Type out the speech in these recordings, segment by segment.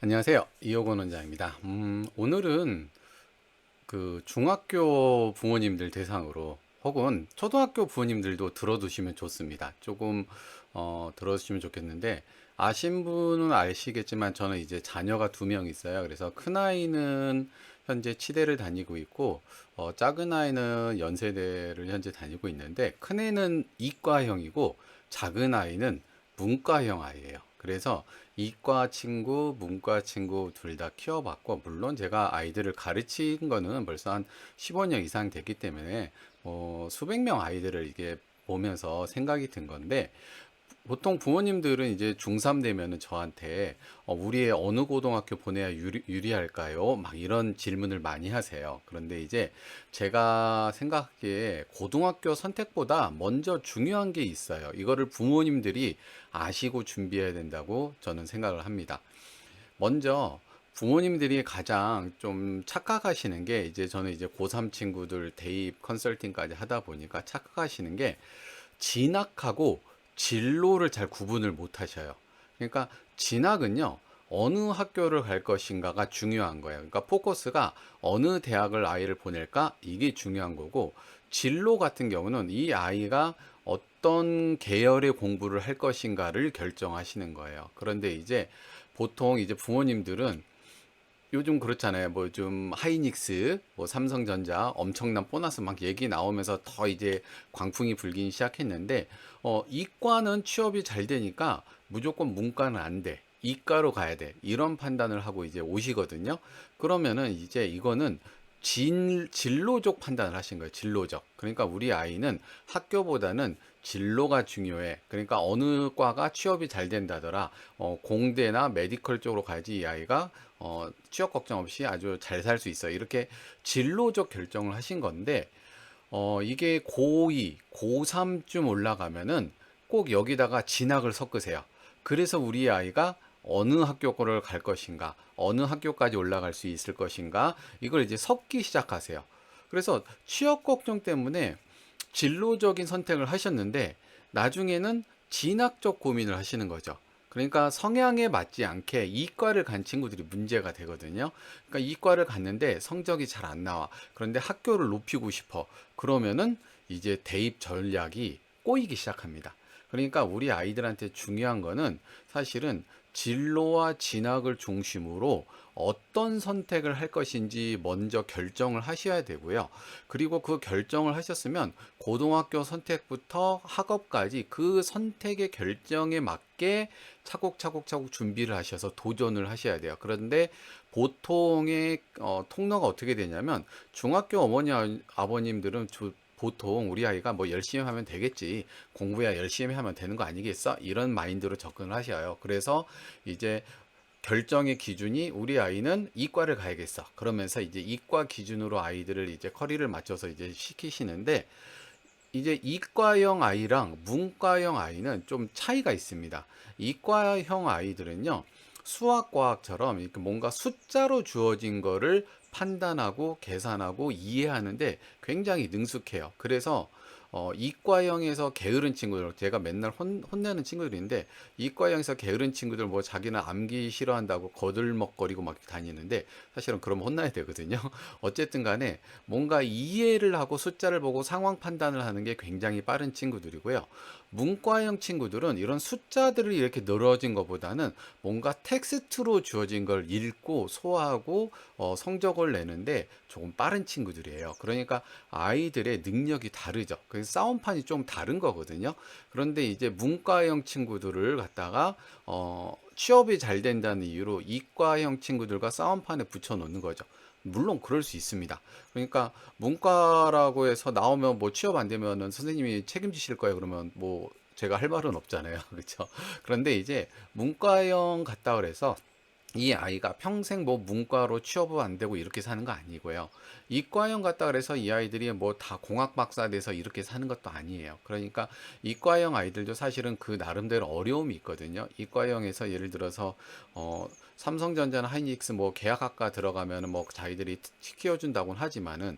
안녕하세요. 이호건 원장입니다. 오늘은 그 중학교 부모님들 대상으로 혹은 초등학교 부모님들도 들어두시면 좋습니다. 조금 들어주시면 좋겠는데 아신 분은 아시겠지만 저는 이제 자녀가 두 명 있어요. 그래서 큰 아이는 현재 치대를 다니고 있고 작은 아이는 연세대를 현재 다니고 있는데 큰 애는 이과형이고 작은 아이는 문과형 아이예요. 그래서 이과 친구, 문과 친구 둘 다 키워봤고, 물론 제가 아이들을 가르친 거는 벌써 한 15년 이상 됐기 때문에, 수백 명 아이들을 이게 보면서 생각이 든 건데, 보통 부모님들은 이제 중3 되면은 저한테 우리 애 어느 고등학교 보내야 유리할까요? 막 이런 질문을 많이 하세요. 그런데 이제 제가 생각하기에 고등학교 선택보다 먼저 중요한 게 있어요. 이거를 부모님들이 아시고 준비해야 된다고 저는 생각을 합니다. 먼저 부모님들이 가장 좀 착각하시는 게 이제 저는 이제 고3 친구들 대입 컨설팅까지 하다 보니까 착각하시는 게 진학하고 진로를 잘 구분을 못 하셔요. 그러니까 진학은요, 어느 학교를 갈 것인가가 중요한 거예요. 그러니까 포커스가 어느 대학을 아이를 보낼까? 이게 중요한 거고, 진로 같은 경우는 이 아이가 어떤 계열의 공부를 할 것인가를 결정하시는 거예요. 그런데 이제 보통 이제 부모님들은 요즘 그렇잖아요. 뭐 좀 하이닉스, 뭐 삼성전자 엄청난 보너스 막 얘기 나오면서 더 이제 광풍이 불기 시작했는데, 이과는 취업이 잘 되니까 무조건 문과는 안 돼. 이과로 가야 돼. 이런 판단을 하고 이제 오시거든요. 그러면은 이제 이거는 진로적 판단을 하신 거예요. 진로적. 그러니까 우리 아이는 학교보다는 진로가 중요해. 그러니까 어느 과가 취업이 잘 된다더라. 공대나 메디컬 쪽으로 가야지 이 아이가 취업 걱정 없이 아주 잘 살 수 있어. 이렇게 진로적 결정을 하신 건데, 이게 고2, 고3쯤 올라가면은 꼭 여기다가 진학을 섞으세요. 그래서 우리 아이가 어느 학교를 갈 것인가, 어느 학교까지 올라갈 수 있을 것인가, 이걸 이제 섞기 시작하세요. 그래서 취업 걱정 때문에 진로적인 선택을 하셨는데, 나중에는 진학적 고민을 하시는 거죠. 그러니까 성향에 맞지 않게 이과를 간 친구들이 문제가 되거든요. 그러니까 이과를 갔는데 성적이 잘 안 나와. 그런데 학교를 높이고 싶어. 그러면은 이제 대입 전략이 꼬이기 시작합니다. 그러니까 우리 아이들한테 중요한 거는 사실은 진로와 진학을 중심으로 어떤 선택을 할 것인지 먼저 결정을 하셔야 되고요. 그리고 그 결정을 하셨으면 고등학교 선택부터 학업까지 그 선택의 결정에 맞게 차곡차곡차곡 준비를 하셔서 도전을 하셔야 돼요. 그런데 보통의 통로가 어떻게 되냐면 중학교 어머니 아버님들은 보통 우리 아이가 뭐 열심히 하면 되겠지, 공부야 열심히 하면 되는 거 아니겠어, 이런 마인드로 접근을 하셔요. 그래서 이제 결정의 기준이 우리 아이는 이과를 가야겠어. 그러면서 이제 이과 기준으로 아이들을 이제 커리를 맞춰서 이제 시키시는데, 이제 이과형 아이랑 문과형 아이는 좀 차이가 있습니다. 이과형 아이들은요, 수학과학처럼 이렇게 뭔가 숫자로 주어진 거를 판단하고 계산하고 이해하는데 굉장히 능숙해요. 그래서 이과형에서 게으른 친구들, 제가 맨날 혼내는 친구들인데, 이과형에서 게으른 친구들 뭐 자기는 암기 싫어한다고 거들먹거리고 막 다니는데, 사실은 그러면 혼나야 되거든요. 어쨌든 간에 뭔가 이해를 하고 숫자를 보고 상황 판단을 하는 게 굉장히 빠른 친구들이고요. 문과형 친구들은 이런 숫자들을 이렇게 늘어진 것보다는 뭔가 텍스트로 주어진 걸 읽고 소화하고 성적을 내는데 조금 빠른 친구들이에요. 그러니까 아이들의 능력이 다르죠. 그래서 싸움판이 좀 다른 거거든요. 그런데 이제 문과형 친구들을 갖다가 취업이 잘 된다는 이유로 이과형 친구들과 싸움판에 붙여놓는 거죠. 물론 그럴 수 있습니다. 그러니까 문과라고 해서 나오면 뭐 취업 안 되면은 선생님이 책임지실 거예요. 그러면 뭐 제가 할 말은 없잖아요. 그렇죠? 그런데 이제 문과형 같다 그래서 이 아이가 평생 뭐 문과로 취업은 안 되고 이렇게 사는 거 아니고요. 이과형 같다 그래서 이 아이들이 뭐 다 공학 박사 돼서 이렇게 사는 것도 아니에요. 그러니까 이과형 아이들도 사실은 그 나름대로 어려움이 있거든요. 이과형에서 예를 들어서 삼성전자나 하이닉스 뭐 계약학과 들어가면은 뭐 자기들이 키워준다고는 하지만은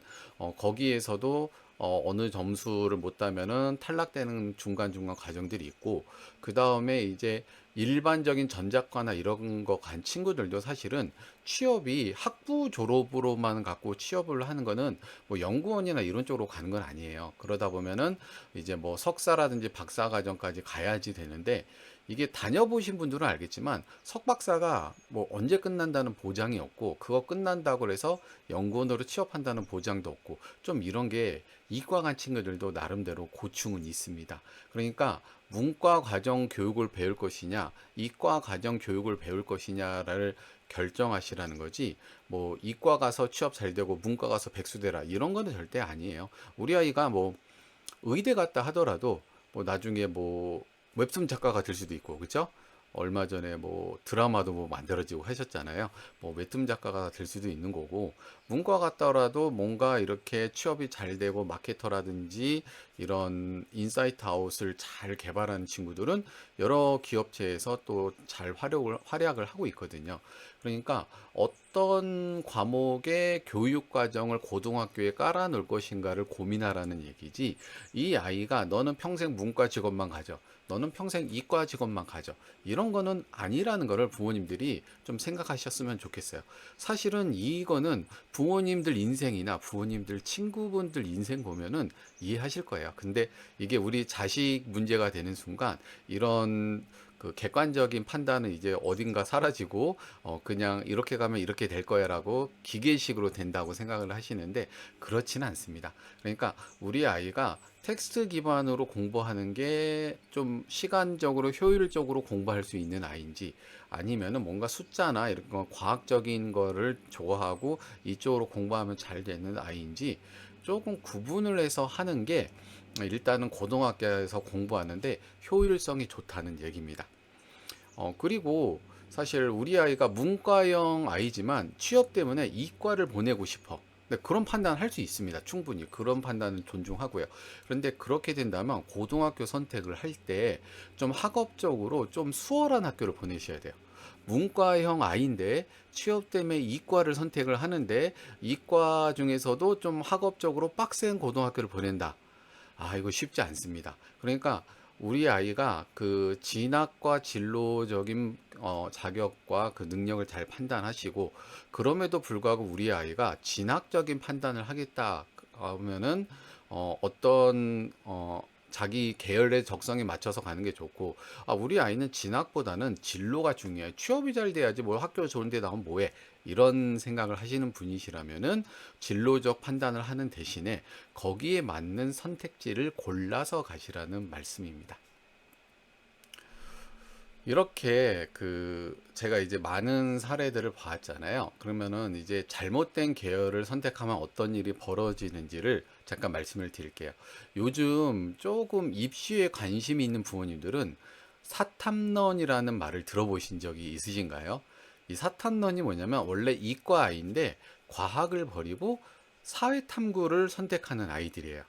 거기에서도 어느 점수를 못 따면은 탈락되는 중간중간 과정들이 있고, 그 다음에 이제 일반적인 전작과나 이런 거 간 친구들도 사실은 취업이 학부 졸업으로만 갖고 취업을 하는 거는 뭐 연구원이나 이런 쪽으로 가는 건 아니에요. 그러다 보면은 이제 뭐 석사라든지 박사 과정까지 가야지 되는데, 이게 다녀보신 분들은 알겠지만 석박사가 뭐 언제 끝난다는 보장이 없고, 그거 끝난다고 해서 연구원으로 취업한다는 보장도 없고, 좀 이런 게 이과 간 친구들도 나름대로 고충은 있습니다. 그러니까 문과 과정 교육을 배울 것이냐, 이과 과정 교육을 배울 것이냐를 결정하시라는 거지, 뭐 이과 가서 취업 잘 되고 문과 가서 백수 되라 이런 거는 절대 아니에요. 우리 아이가 뭐 의대 갔다 하더라도 뭐 나중에 뭐 웹툰 작가가 될 수도 있고, 그죠? 얼마 전에 뭐 드라마도 뭐 만들어지고 하셨잖아요. 뭐 웹툰 작가가 될 수도 있는 거고, 문과 갔다라도 뭔가 이렇게 취업이 잘 되고 마케터라든지 이런 인사이트 아웃을 잘 개발하는 친구들은 여러 기업체에서 또 잘 활약을 하고 있거든요. 그러니까 어떤 과목의 교육 과정을 고등학교에 깔아 놓을 것인가를 고민하라는 얘기지, 이 아이가 너는 평생 문과 직업만 가져, 너는 평생 이과 직업만 가져, 이런 거는 아니라는 거를 부모님들이 좀 생각하셨으면 좋겠어요. 사실은 이거는 부모님들 인생이나 부모님들 친구분들 인생 보면은 이해하실 거예요. 근데 이게 우리 자식 문제가 되는 순간 이런 그 객관적인 판단은 이제 어딘가 사라지고, 그냥 이렇게 가면 이렇게 될 거야라고 기계식으로 된다고 생각을 하시는데, 그렇지는 않습니다. 그러니까 우리 아이가 텍스트 기반으로 공부하는 게 좀 시간적으로 효율적으로 공부할 수 있는 아이인지, 아니면은 뭔가 숫자나 이런 거 과학적인 거를 좋아하고 이쪽으로 공부하면 잘 되는 아이인지 조금 구분을 해서 하는 게 일단은 고등학교에서 공부하는데 효율성이 좋다는 얘기입니다. 그리고 사실 우리 아이가 문과형 아이지만 취업 때문에 이과를 보내고 싶어. 네, 그런 판단을 할 수 있습니다. 충분히. 그런 판단은 존중하고요. 그런데 그렇게 된다면 고등학교 선택을 할 때 좀 학업적으로 좀 수월한 학교를 보내셔야 돼요. 문과형 아이인데 취업 때문에 이과를 선택을 하는데, 이과 중에서도 좀 학업적으로 빡센 고등학교를 보낸다. 아, 이거 쉽지 않습니다. 그러니까 우리 아이가 그 진학과 진로적인 자격과 그 능력을 잘 판단하시고, 그럼에도 불구하고 우리 아이가 진학적인 판단을 하겠다 하면은 어떤 자기 계열의 적성에 맞춰서 가는 게 좋고, 아, 우리 아이는 진학보다는 진로가 중요해. 취업이 잘 돼야지 뭐 학교 좋은 데 나오면 뭐해. 이런 생각을 하시는 분이시라면은 진로적 판단을 하는 대신에 거기에 맞는 선택지를 골라서 가시라는 말씀입니다. 이렇게 그 제가 이제 많은 사례들을 봤잖아요. 그러면은 이제 잘못된 계열을 선택하면 어떤 일이 벌어지는지를 잠깐 말씀을 드릴게요. 요즘 조금 입시에 관심이 있는 부모님들은 사탐런이라는 말을 들어보신 적이 있으신가요? 이 사탐런이 뭐냐면 원래 이과 아이인데 과학을 버리고 사회탐구를 선택하는 아이들이에요.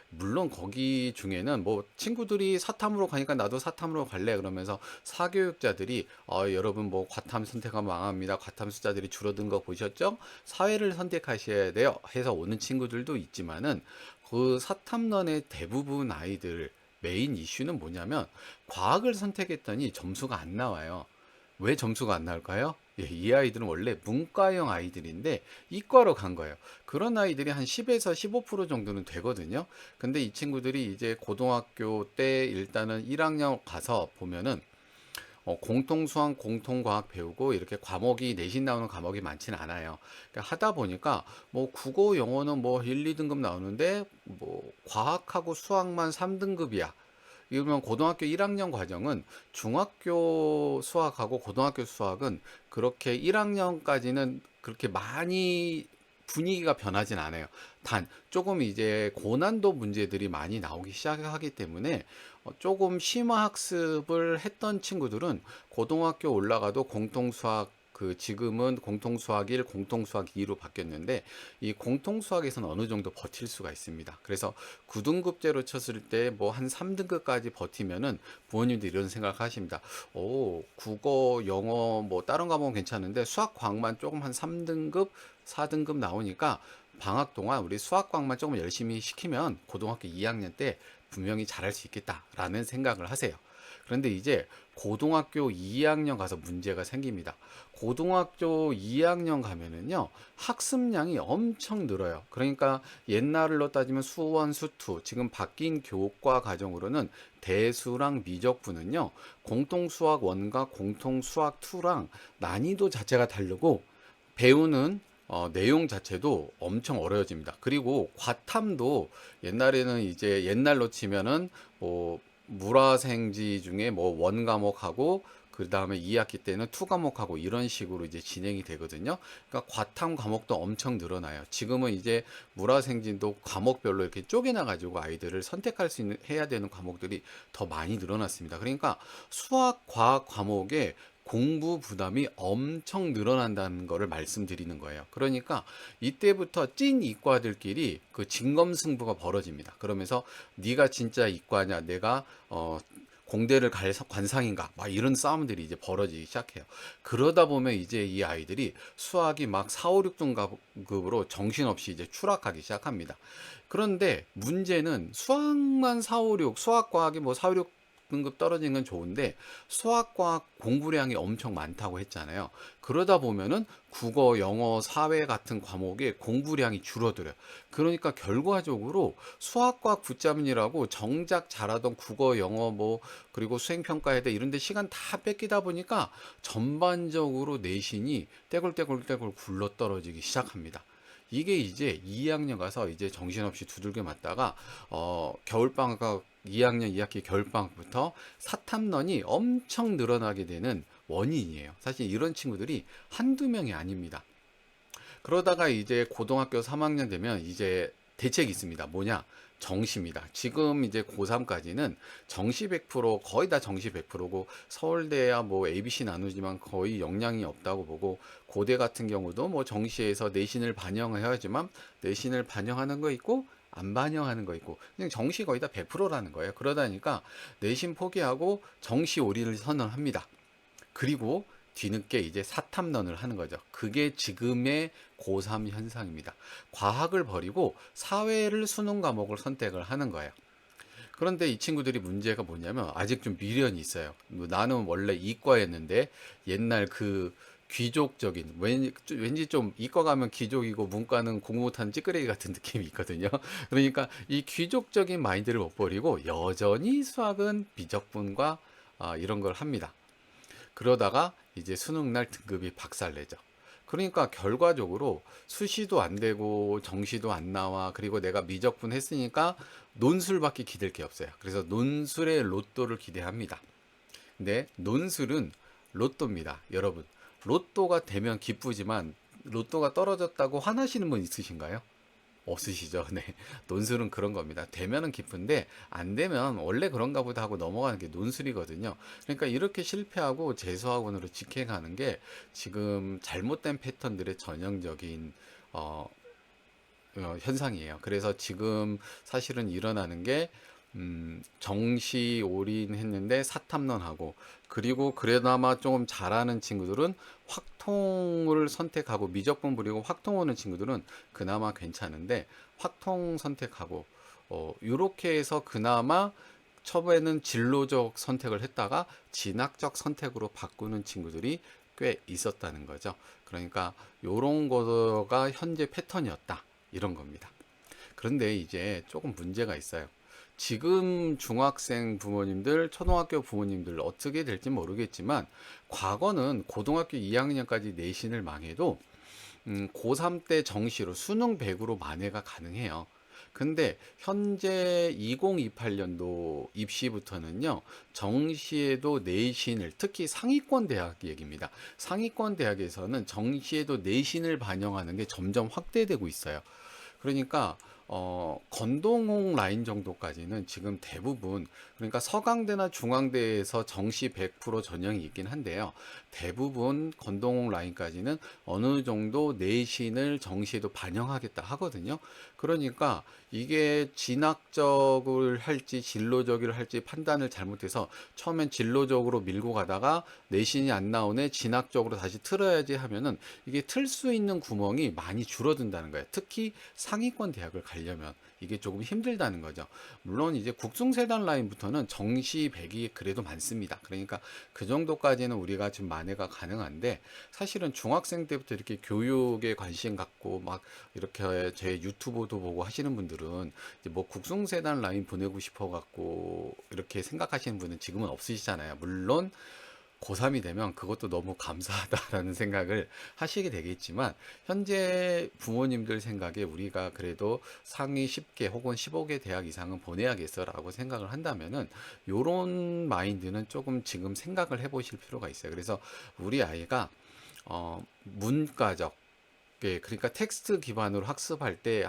물론 거기 중에는 뭐 친구들이 사탐으로 가니까 나도 사탐으로 갈래 그러면서 사교육자들이 여러분 뭐 과탐 선택하면 망합니다. 과탐 숫자들이 줄어든 거 보셨죠? 사회를 선택하셔야 돼요. 해서 오는 친구들도 있지만은, 그 사탐런의 대부분 아이들 메인 이슈는 뭐냐면 과학을 선택했더니 점수가 안 나와요. 왜 점수가 안 나올까요? 예, 이 아이들은 원래 문과형 아이들인데 이과로 간 거예요. 그런 아이들이 한 10에서 15% 정도는 되거든요. 근데 이 친구들이 이제 고등학교 때 일단은 1학년 가서 보면은 공통수학, 공통과학 배우고 이렇게 과목이 내신 나오는 과목이 많지는 않아요. 그러니까 하다 보니까 뭐 국어, 영어는 뭐 1, 2등급 나오는데 뭐 과학하고 수학만 3등급이야. 이러면 고등학교 1학년 과정은 중학교 수학하고 고등학교 수학은 그렇게 1학년까지는 그렇게 많이 분위기가 변하진 않아요. 단 조금 이제 고난도 문제들이 많이 나오기 시작하기 때문에 조금 심화 학습을 했던 친구들은 고등학교 올라가도 공통수학, 그 지금은 공통수학 1, 공통수학 2로 바뀌었는데 이 공통수학에서는 어느 정도 버틸 수가 있습니다. 그래서 9등급제로 쳤을 때 뭐 한 3등급까지 버티면은 부모님들이 이런 생각 하십니다. 오, 국어, 영어 뭐 다른 과목은 괜찮은데 수학 과학만 조금 한 3등급, 4등급 나오니까 방학 동안 우리 수학 과학만 조금 열심히 시키면 고등학교 2학년 때 분명히 잘할 수 있겠다라는 생각을 하세요. 그런데 이제 고등학교 2학년 가서 문제가 생깁니다. 고등학교 2학년 가면은요, 학습량이 엄청 늘어요. 그러니까 옛날로 따지면 수원, 수투, 지금 바뀐 교과 과정으로는 대수랑 미적분은요, 공통수학 1과 공통수학 2랑 난이도 자체가 다르고, 배우는 내용 자체도 엄청 어려워집니다. 그리고 과탐도 옛날에는 이제 옛날로 치면은 뭐 물화생지 중에 뭐 원 과목하고 그 다음에 2학기 때는 투 과목하고 이런 식으로 이제 진행이 되거든요. 그러니까 과탐 과목도 엄청 늘어나요. 지금은 이제 물화생진도 과목별로 이렇게 쪼개놔 가지고 아이들을 선택할 수 있는 해야 되는 과목들이 더 많이 늘어났습니다. 그러니까 수학, 과학 과목에 공부 부담이 엄청 늘어난다는 거를 말씀드리는 거예요. 그러니까 이때부터 찐 이과들끼리 그 진검승부가 벌어집니다. 그러면서 네가 진짜 이과냐, 내가 공대를 갈 관상인가, 막 이런 싸움들이 이제 벌어지기 시작해요. 그러다 보면 이제 이 아이들이 수학이 막 4, 5, 6등급으로 정신없이 이제 추락하기 시작합니다. 그런데 문제는 수학만 4, 5, 6, 수학과학이 뭐 4, 5, 6 등급 떨어지는 건 좋은데 수학과학 공부량이 엄청 많다고 했잖아요. 그러다 보면은 국어, 영어, 사회 같은 과목의 공부량이 줄어들어요. 그러니까 결과적으로 수학과학 붙잡느라고 정작 잘하던 국어, 영어 뭐 그리고 수행평가해야 돼 이런 데 시간 다 뺏기다 보니까 전반적으로 내신이 떼굴떼굴떼굴 굴러 떨어지기 시작합니다. 이게 이제 2학년 가서 이제 정신없이 두들겨 맞다가 겨울방학 2학년 2학기 겨울방학부터 사탐런이 엄청 늘어나게 되는 원인이에요. 사실 이런 친구들이 한두 명이 아닙니다. 그러다가 이제 고등학교 3학년 되면 이제 대책이 있습니다. 뭐냐? 정시입니다. 지금 이제 고3까지는 정시 100% 거의 다 정시 100%고 서울대야 뭐 ABC 나누지만 거의 영향이 없다고 보고 고대 같은 경우도 뭐 정시에서 내신을 반영해야지만 내신을 반영하는 거 있고 안 반영하는 거 있고 그냥 정시 거의 다 100%라는 거예요. 그러다니까 내신 포기하고 정시 올인을 선언합니다. 그리고 뒤늦게 이제 사탐론을 하는 거죠. 그게 지금의 고3 현상입니다. 과학을 버리고 사회를 수능 과목을 선택을 하는 거예요. 그런데 이 친구들이 문제가 뭐냐면 아직 좀 미련이 있어요. 뭐 나는 원래 이과였는데 옛날 그 귀족적인 왠지 좀 이과 가면 귀족이고 문과는 공부 못하는 찌끄레기 같은 느낌이 있거든요. 그러니까 이 귀족적인 마인드를 못 버리고 여전히 수학은 미적분과 이런 걸 합니다. 그러다가 이제 수능날 등급이 박살내죠. 그러니까 결과적으로 수시도 안 되고 정시도 안 나와. 그리고 내가 미적분 했으니까 논술밖에 기댈 게 없어요. 그래서 논술의 로또를 기대합니다. 근데 논술은 로또입니다. 여러분, 로또가 되면 기쁘지만 로또가 떨어졌다고 화나시는 분 있으신가요? 없으시죠? 네. 논술은 그런 겁니다. 되면은 기쁜데 안 되면 원래 그런가 보다 하고 넘어가는 게 논술이거든요. 그러니까 이렇게 실패하고 재수학원으로 직행하는 게 지금 잘못된 패턴들의 전형적인 어, 현상이에요. 그래서 지금 사실은 일어나는 게 정시 올인했는데 사탐론하고 그리고 그래나마 조금 잘하는 친구들은 확통을 선택하고 미적분 부리고 확통 오는 친구들은 그나마 괜찮은데 확통 선택하고 요렇게 해서 그나마 처음에는 진로적 선택을 했다가 진학적 선택으로 바꾸는 친구들이 꽤 있었다는 거죠. 그러니까 요런 거가 현재 패턴이었다. 이런 겁니다. 그런데 이제 조금 문제가 있어요. 지금 중학생 부모님들, 초등학교 부모님들 어떻게 될지 모르겠지만 과거는 고등학교 2학년까지 내신을 망해도 고3 때 정시로 수능 100으로 만회가 가능해요. 근데 현재 2028년도 입시부터는요, 정시에도 내신을, 특히 상위권 대학 얘기입니다. 상위권 대학에서는 정시에도 내신을 반영하는 게 점점 확대되고 있어요. 그러니까 건동홍 라인 정도까지는 지금 대부분 그러니까 서강대나 중앙대에서 정시 100% 전형이 있긴 한데요. 대부분 건동홍 라인까지는 어느 정도 내신을 정시에도 반영하겠다 하거든요. 그러니까 이게 진학적을 할지 진로적을 할지 판단을 잘못해서 처음엔 진로적으로 밀고 가다가 내신이 안 나오네 진학적으로 다시 틀어야지 하면은 이게 틀 수 있는 구멍이 많이 줄어든다는 거예요. 특히 상위권 대학을 갈 가려면 이게 조금 힘들다는 거죠. 물론 이제 국승세단 라인부터는 정시백이 그래도 많습니다. 그러니까 그 정도까지는 우리가 지금 만회가 가능한데, 사실은 중학생 때부터 이렇게 교육에 관심 갖고 막 이렇게 제 유튜브도 보고 하시는 분들은 이제 뭐 국승세단 라인 보내고 싶어 갖고 이렇게 생각하시는 분은 지금은 없으시잖아요. 물론 고3이 되면 그것도 너무 감사하다라는 생각을 하시게 되겠지만, 현재 부모님들 생각에 우리가 그래도 상위 10개 혹은 15개 대학 이상은 보내야겠어라고 생각을 한다면은 요런 마인드는 조금 지금 생각을 해보실 필요가 있어요. 그래서 우리 아이가 문과적, 예, 그러니까 텍스트 기반으로 학습할 때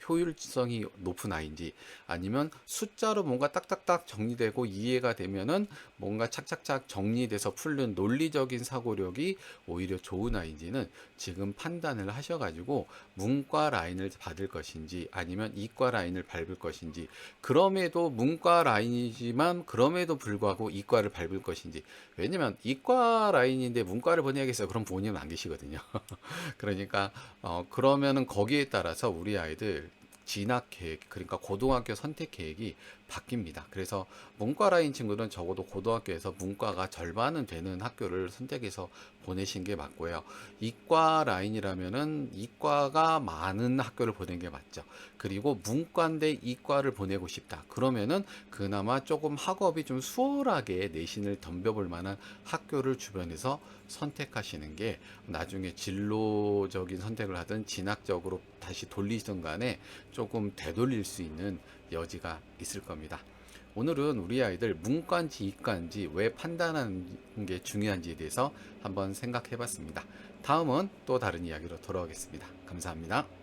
효율성이 높은 아이인지, 아니면 숫자로 뭔가 딱딱딱 정리되고 이해가 되면은 뭔가 착착착 정리돼서 풀는 논리적인 사고력이 오히려 좋은 아이인지는 지금 판단을 하셔가지고 문과 라인을 받을 것인지 아니면 이과 라인을 밟을 것인지, 그럼에도 문과 라인이지만 그럼에도 불구하고 이과를 밟을 것인지. 왜냐면 이과 라인인데 문과를 보내야겠어요, 그럼 부모님은 안 계시거든요. 그러니까 그러면은 거기에 따라서 우리 아이들 진학 계획, 그러니까 고등학교 선택 계획이 바뀝니다. 그래서 문과 라인 친구들은 적어도 고등학교에서 문과가 절반은 되는 학교를 선택해서 보내신 게 맞고요. 이과 라인이라면은 이과가 많은 학교를 보낸 게 맞죠. 그리고 문과인데 이과를 보내고 싶다, 그러면은 그나마 조금 학업이 좀 수월하게 내신을 덤벼볼 만한 학교를 주변에서 선택하시는 게 나중에 진로적인 선택을 하든 진학적으로 다시 돌리든 간에 조금 되돌릴 수 있는 여지가 있을 겁니다. 오늘은 우리 아이들 문과인지 이과인지 왜 판단하는 게 중요한지에 대해서 한번 생각해 봤습니다. 다음은 또 다른 이야기로 돌아오겠습니다. 감사합니다.